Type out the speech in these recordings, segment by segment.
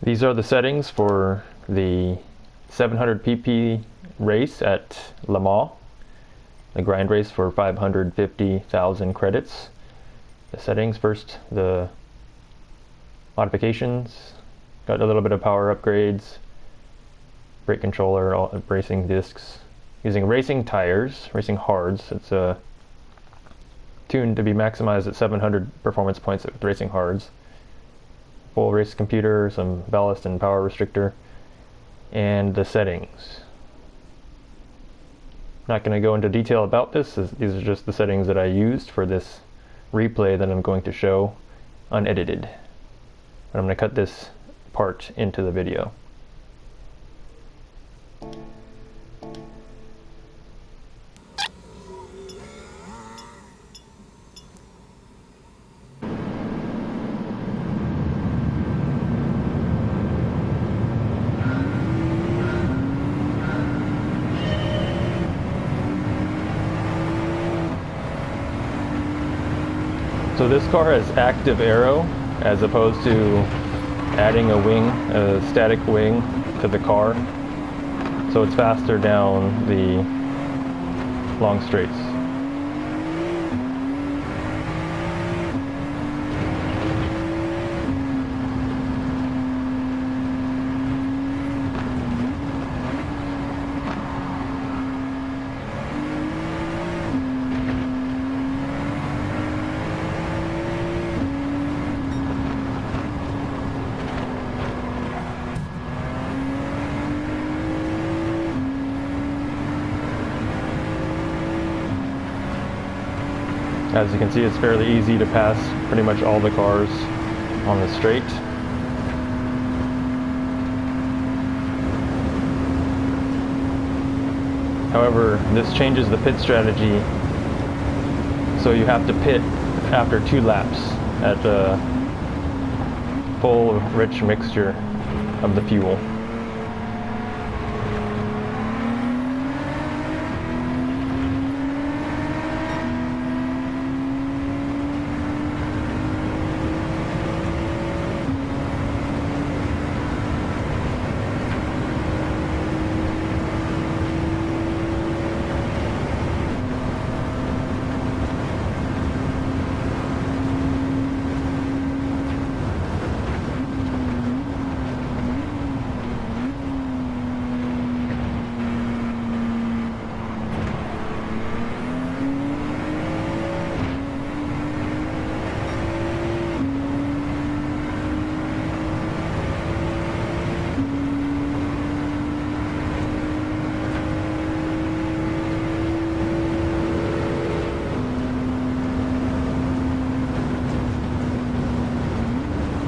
These are the settings for the 700 pp race at Le Mans, the grind race for 550,000 credits. The settings first, the modifications, got a little bit of power upgrades, brake controller, racing discs, using racing tires, racing hards. It's tuned to be maximized at 700 performance points with racing hards. Full race computer, some ballast and power restrictor, and the settings. Not going to go into detail about this, as these are just the settings that I used for this replay that I'm going to show unedited. But I'm going to cut this part into the video. So this car has active aero as opposed to adding a wing, a static wing to the car. So it's faster down the long straights. As you can see, it's fairly easy to pass pretty much all the cars on the straight. However, this changes the pit strategy, so you have to pit after 2 laps at a full rich mixture of the fuel.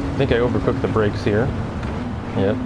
I think I overcooked the brakes here. Yep.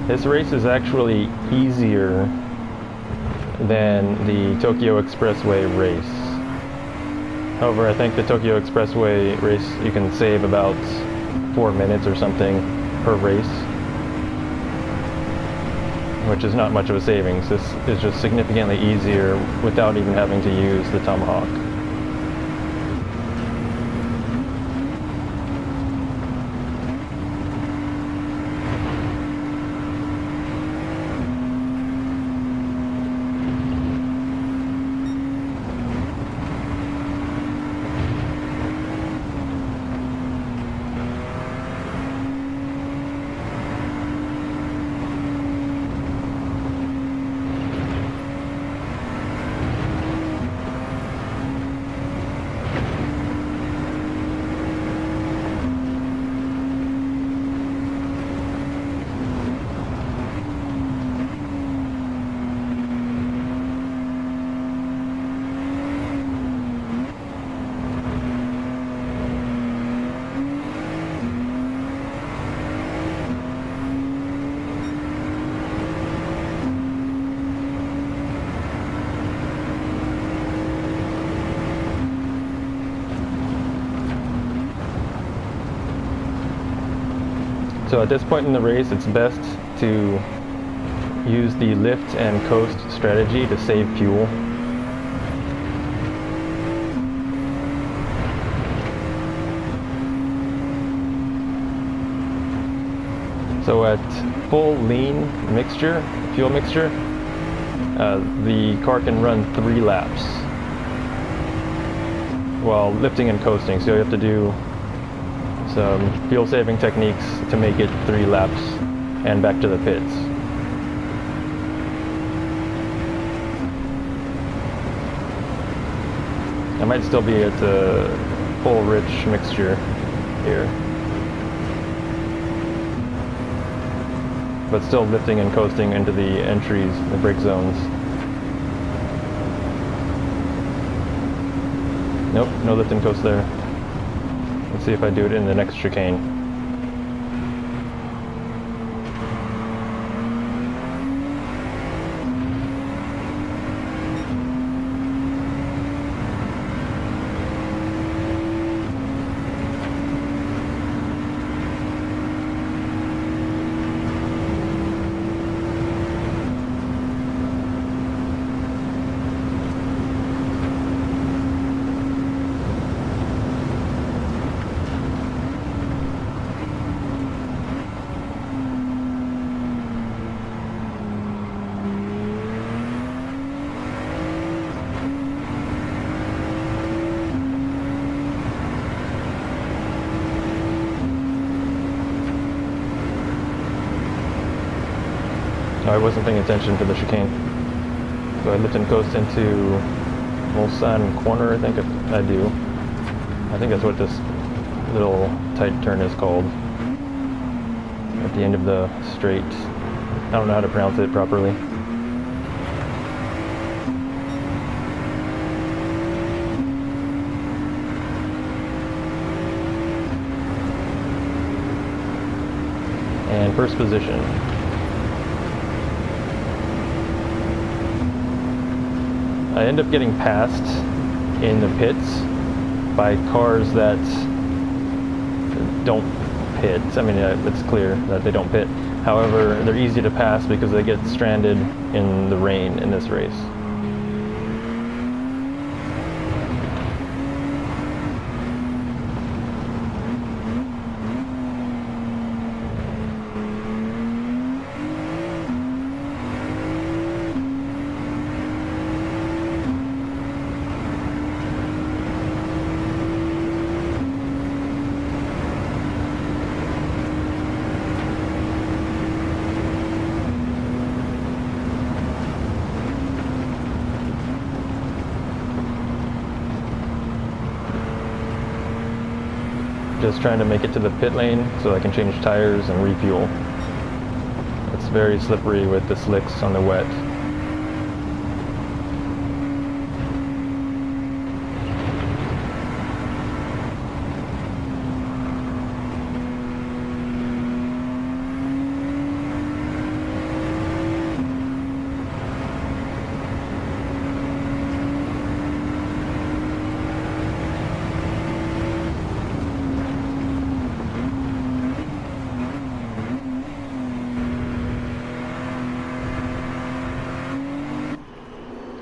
This race is actually easier than the Tokyo Expressway race. However, I think the Tokyo Expressway race, you can save about 4 minutes or something per race, which is not much of a savings. This is just significantly easier without even having to use the Tomahawk. So at this point in the race, it's best to use the lift and coast strategy to save fuel. So at full lean mixture, fuel mixture, the car can run 3 laps while lifting and coasting. So you have to do some fuel saving techniques to make it 3 laps and back to the pits. I might still be at the full rich mixture here, but still lifting and coasting into the entries, the brake zones. Nope, no lift and coast there. Let's see if I do it in the next chicane. I wasn't paying attention to the chicane. So I lift and coast into Mulsanne Corner, I think I do. I think that's what this little tight turn is called. At the end of the straight. I don't know how to pronounce it properly. And first position. I end up getting passed in the pits by cars that don't pit. I mean, it's clear that they don't pit. However, they're easy to pass because they get stranded in the rain in this race. Just trying to make it to the pit lane so I can change tires and refuel. It's very slippery with the slicks on the wet.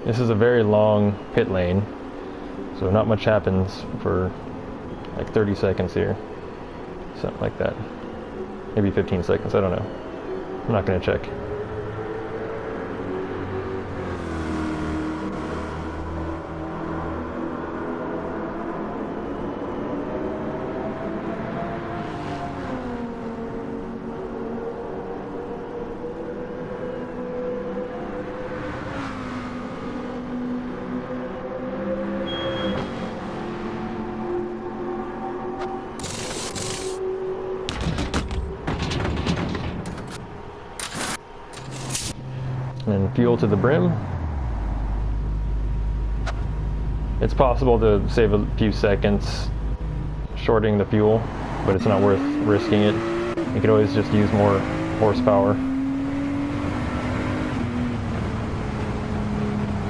This is a very long pit lane, so not much happens for like 30 seconds here. Something like that. Maybe 15 seconds, I don't know. I'm not going to check. And fuel to the brim. It's possible to save a few seconds shorting the fuel, but it's not worth risking it. You could always just use more horsepower.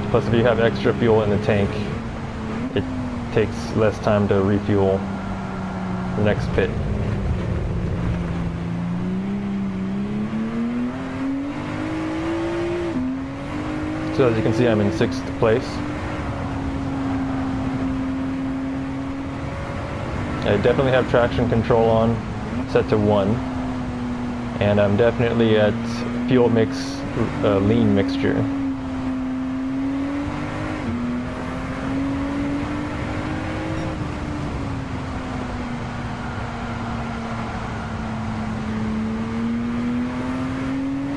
Plus, if you have extra fuel in the tank, it takes less time to refuel the next pit. So as you can see, I'm in 6th place. I definitely have traction control on, set to 1. And I'm definitely at fuel mix lean mixture.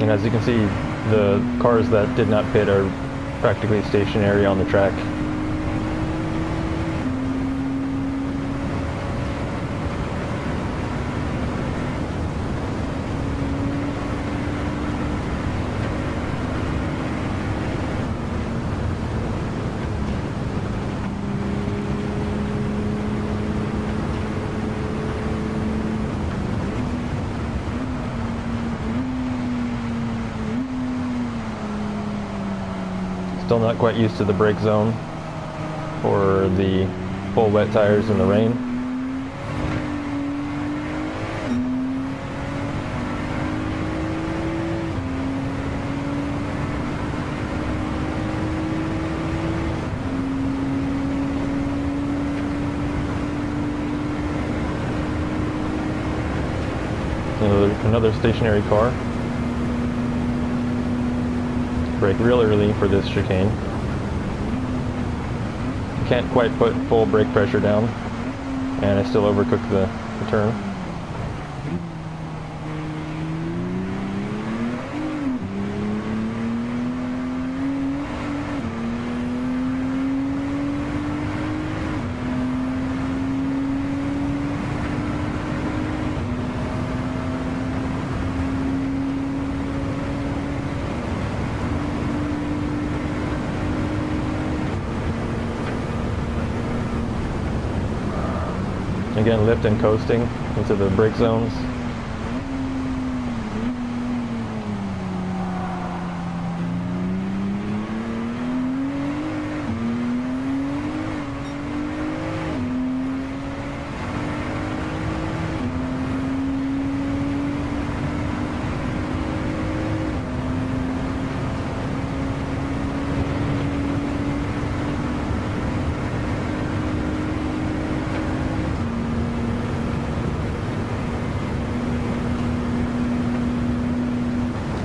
And as you can see, the cars that did not pit are practically stationary on the track. Still not quite used to the brake zone or the full wet tires in the rain. Another stationary car. Brake real early for this chicane. Can't quite put full brake pressure down, and I still overcook the turn. Again, lift and coasting into the brake zones.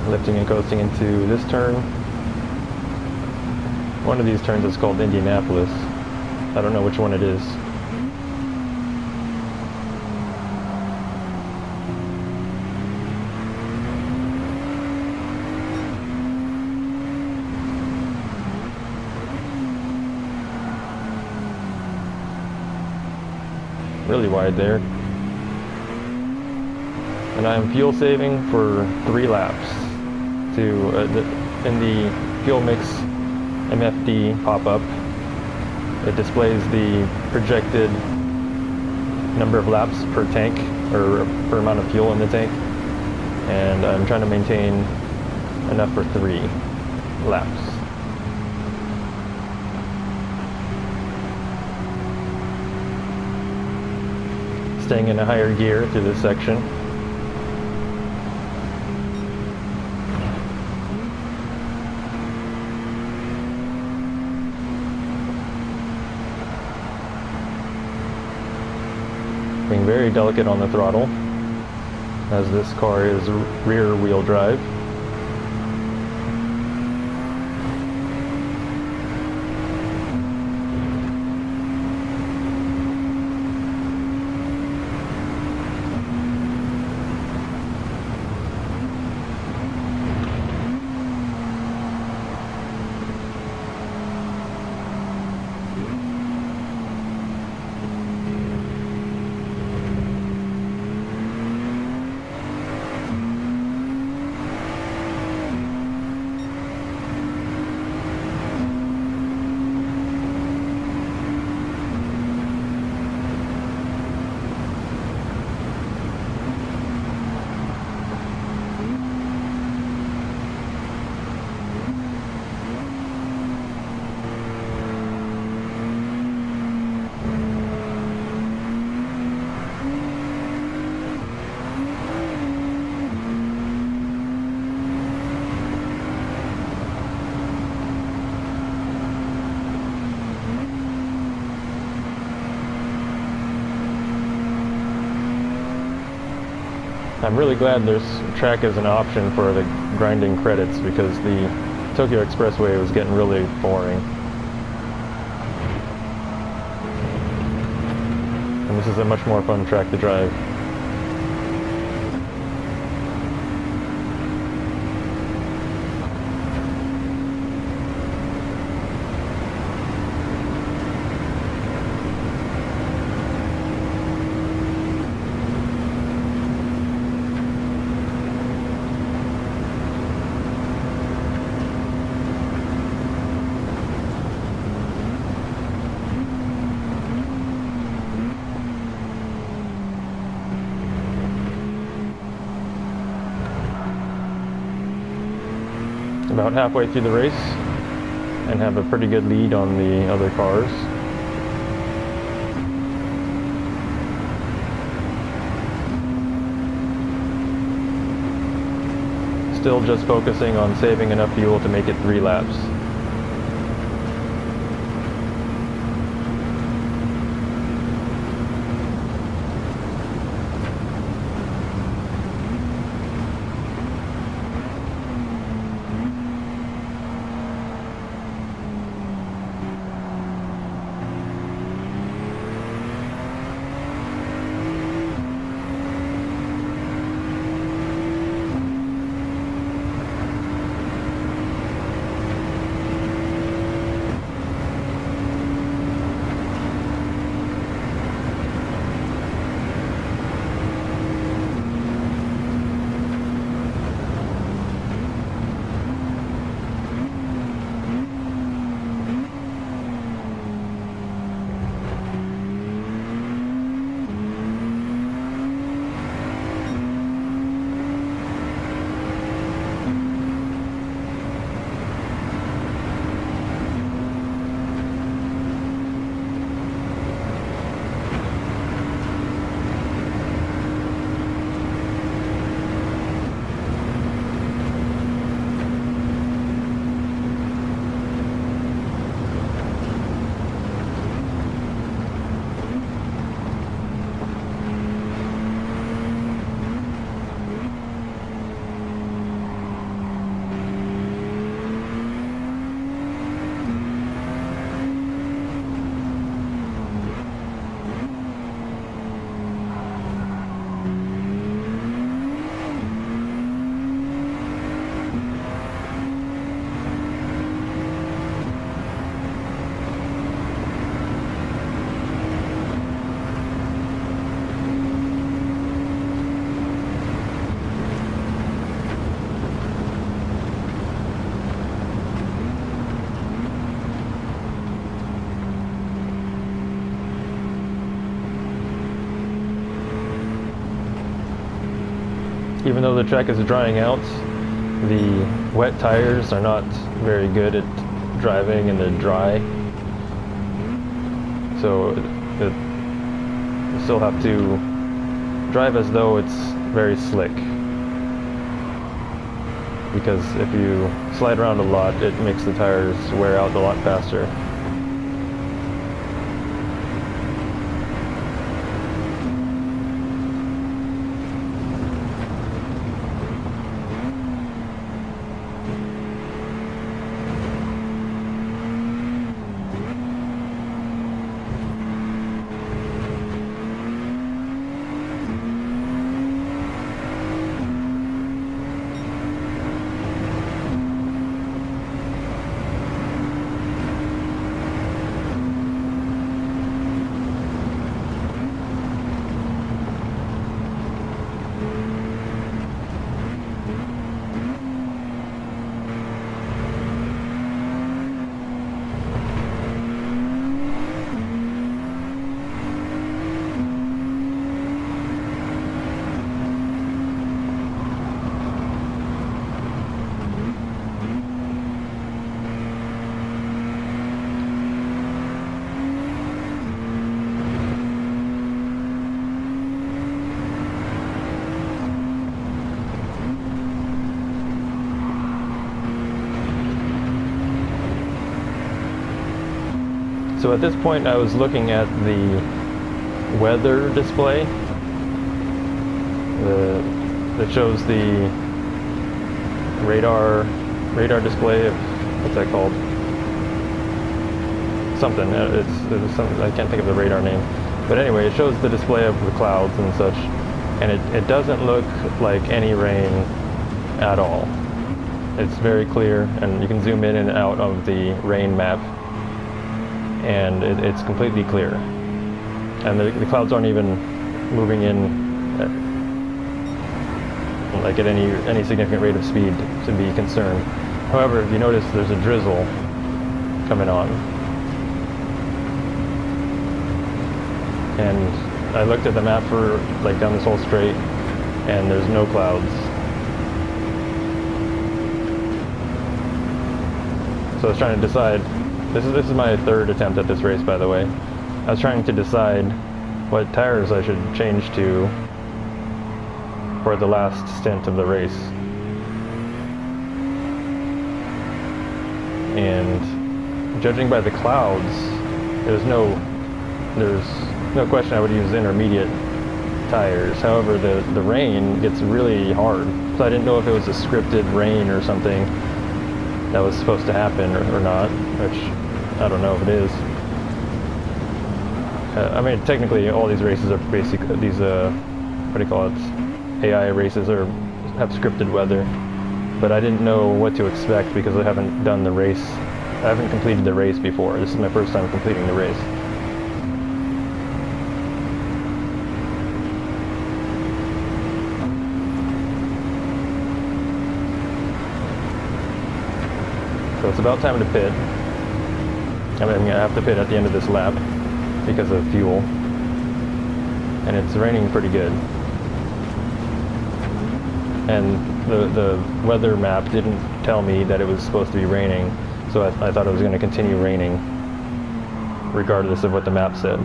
Lifting and coasting into this turn. One of these turns is called Indianapolis. I don't know which one it is. Really wide there. And I am fuel saving for 3 laps. In the fuel mix MFD pop-up, it displays the projected number of laps per tank, or per amount of fuel in the tank, and I'm trying to maintain enough for 3 laps. Staying in a higher gear through this section. Being very delicate on the throttle, as this car is rear wheel drive. I'm really glad there's track as an option for the grinding credits, because the Tokyo Expressway was getting really boring. And this is a much more fun track to drive. About halfway through the race and have a pretty good lead on the other cars. Still just focusing on saving enough fuel to make it 3 laps. Even though the track is drying out, the wet tires are not very good at driving in the dry. So you still have to drive as though it's very slick. Because if you slide around a lot, it makes the tires wear out a lot faster. So at this point I was looking at the weather display. that shows the radar display of, what's that called? Something. It's something, I can't think of the radar name. But anyway, it shows the display of the clouds and such, and it doesn't look like any rain at all. It's very clear, and you can zoom in and out of the rain map, and it's completely clear. And the clouds aren't even moving in like at any significant rate of speed to be concerned. However, if you notice, there's a drizzle coming on. And I looked at the map for like down this whole strait, and there's no clouds. So I was trying to decide, this is my third attempt at this race, by the way. I was trying to decide what tires I should change to for the last stint of the race. And judging by the clouds, there's no question I would use intermediate tires. However, the rain gets really hard, so I didn't know if it was a scripted rain or something that was supposed to happen or not, which I don't know if it is. I mean, technically all these races are basically these what do you call it, AI races have scripted weather, but I didn't know what to expect because I haven't done the race. I haven't completed the race before. This is my first time completing the race. So it's about time to pit. I mean, I have to pit at the end of this lap because of fuel. And it's raining pretty good. And the weather map didn't tell me that it was supposed to be raining, so I thought it was going to continue raining regardless of what the map said.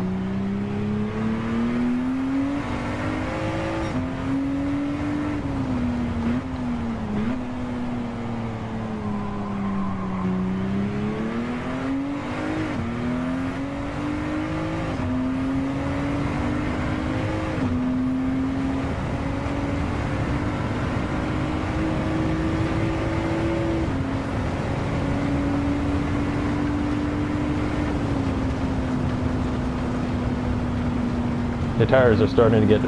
The tires are starting to get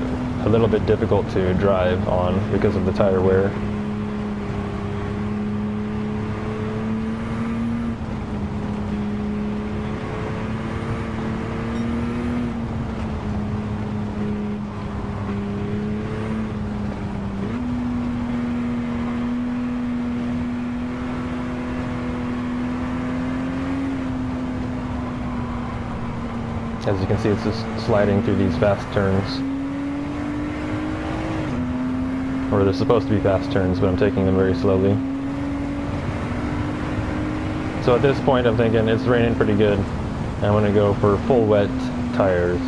a little bit difficult to drive on because of the tire wear. As you can see, it's just sliding through these fast turns. Or they're supposed to be fast turns, but I'm taking them very slowly. So at this point I'm thinking it's raining pretty good. I'm going to go for full wet tires.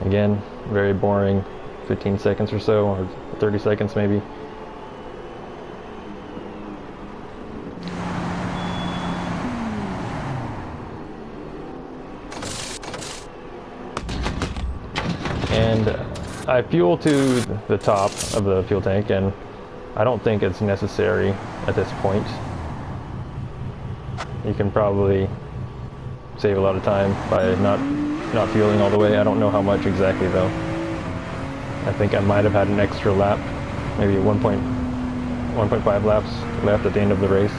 Again, very boring, 15 seconds or so, or 30 seconds maybe. And I fuel to the top of the fuel tank, and I don't think it's necessary at this point. You can probably save a lot of time by not fueling all the way. I don't know how much exactly though. I think I might have had an extra lap, maybe 1.5 laps left at the end of the race.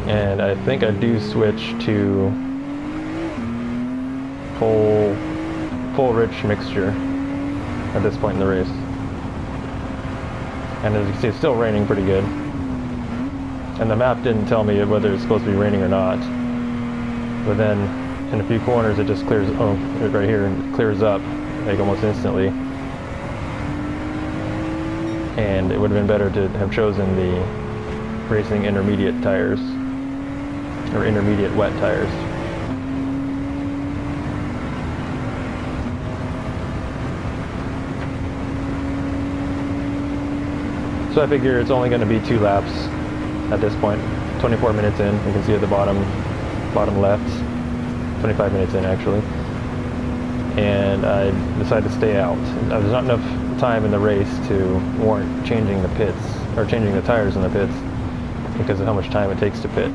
And I think I do switch to full rich mixture at this point in the race. And as you can see, it's still raining pretty good. And the map didn't tell me whether it's supposed to be raining or not. But then in a few corners it just clears, oh, right here, it clears up like almost instantly. And it would have been better to have chosen the racing intermediate tires, or intermediate wet tires. So I figure it's only going to be 2 laps at this point. 24 minutes in, you can see at the bottom left, 25 minutes in actually. And I decided to stay out. There's not enough time in the race to warrant changing the pits, or changing the tires in the pits, because of how much time it takes to pit.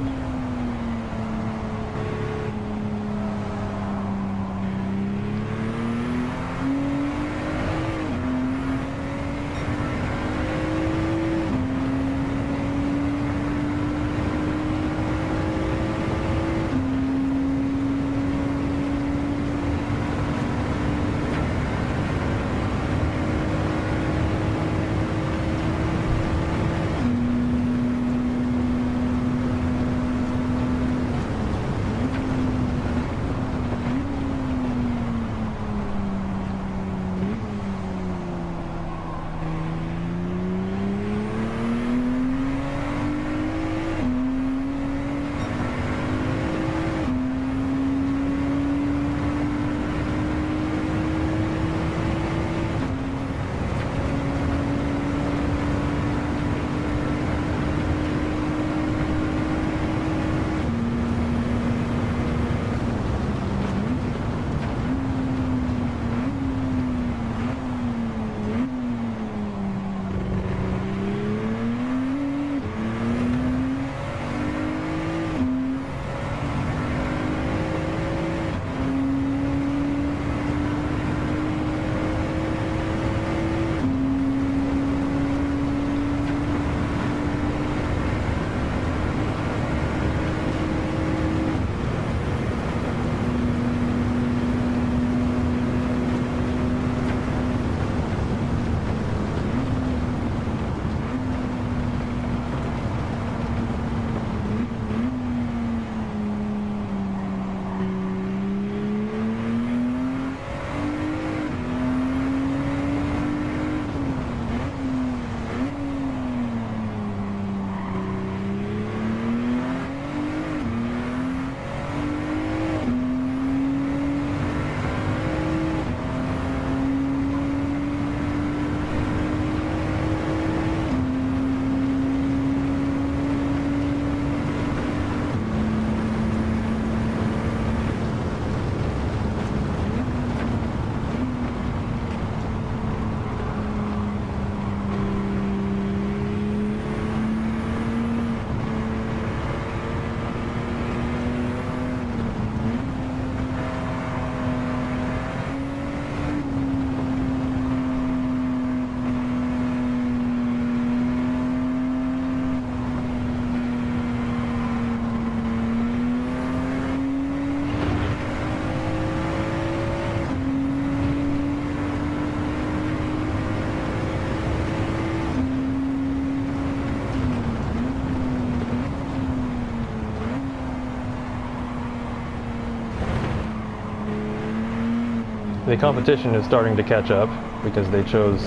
The competition is starting to catch up because they chose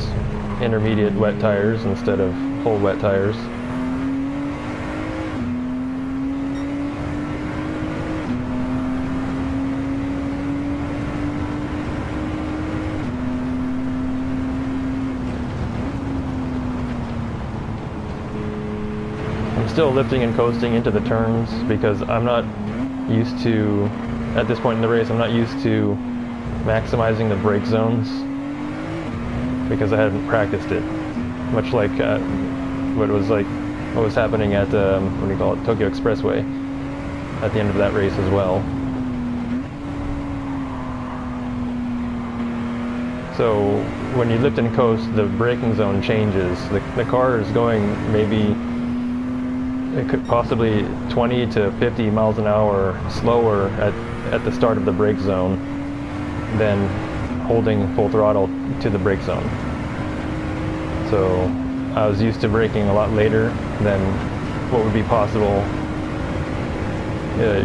intermediate wet tires instead of full wet tires. I'm still lifting and coasting into the turns because I'm not used to, at this point in the race, I'm not used to maximizing the brake zones because I hadn't practiced it. Much like what was happening at what do you call it, Tokyo Expressway at the end of that race as well. So when you lift and coast, the braking zone changes. The car is going maybe, it could possibly 20 to 50 miles an hour slower at the start of the brake zone than holding full throttle to the brake zone. So I was used to braking a lot later than what would be possible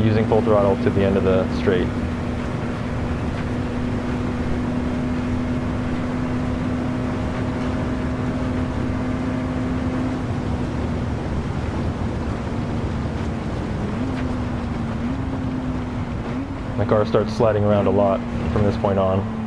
using full throttle to the end of the straight. car starts sliding around a lot from this point on.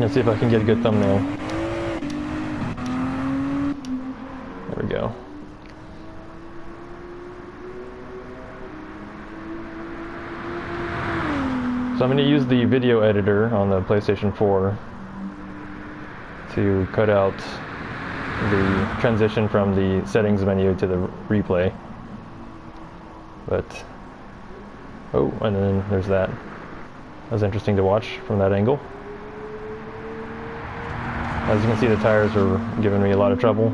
Let's see if I can get a good thumbnail. There we go. So I'm going to use the video editor on the PlayStation 4 to cut out the transition from the settings menu to the replay. But, oh, and then there's that. That was interesting to watch from that angle. As you can see, the tires are giving me a lot of trouble.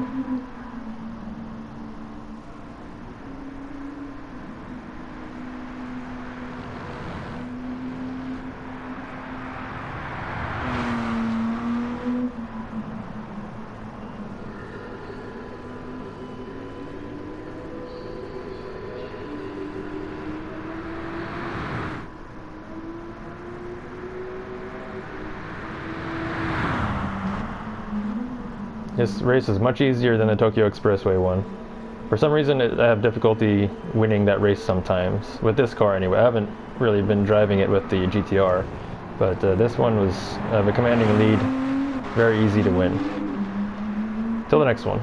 This race is much easier than the Tokyo Expressway one. For some reason, I have difficulty winning that race sometimes. With this car anyway. I haven't really been driving it with the GTR. But this one was a commanding lead. Very easy to win. Till the next one.